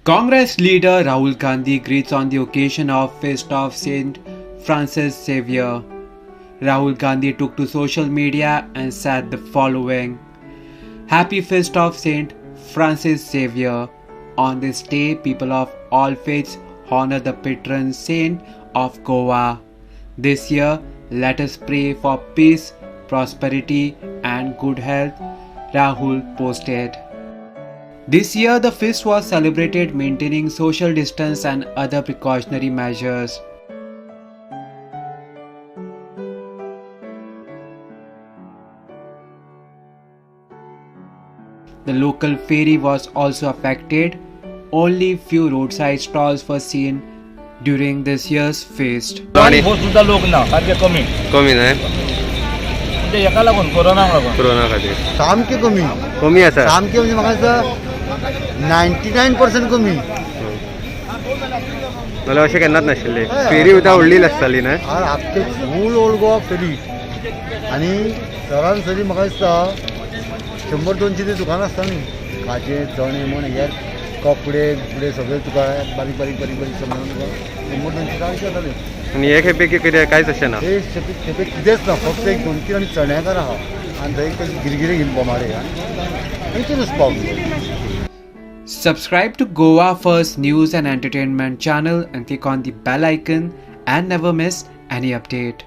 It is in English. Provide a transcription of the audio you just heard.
Congress leader Rahul Gandhi greets on the occasion of Feast of Saint Francis Xavier. Rahul Gandhi took to social media and said the following: Happy Feast of Saint Francis Xavier. On this day, people of all faiths honor the patron saint of Goa. This year, let us pray for peace, prosperity, and good health, Rahul posted. This year, the feast was celebrated maintaining social distance and other precautionary measures. The local ferry was also affected. Only few roadside stalls were seen during this year's feast. आणि हो सुद्धा लोक ना सारखे कमी कमी नाही म्हणजे एका लागून कोरोना लागून कोरोना खातीर सामकें कमी आसा सामकें म्हणजे म्हाका दिसता 99% कमी. नाल्यार अशें केन्नाच नाशिल्लें फेरी सुद्दां व्हडली आसताली ना आख्खे फूल ओल्ड गोवा फेरी आनी सरासरी म्हाका दिसता 100-200 ती दुकानां आसता न्ही खाजें चणे म्हण हे कपडे बिपडे सगळे तुका बारीक बारीक बारीक बारीक समजून तुका 100-200 जायचे जाताले. आनी हे खेपे कितें कांयच अशें ना हे खेपे कितेंच ना फक्त एक 2-3 आनी चण्याकार आहा आनी थंय एक गिरगिरे घेवन बोमाडे आनी ते नुस्तें. Subscribe to Goa First News and Entertainment channel and click on the bell icon and never miss any update.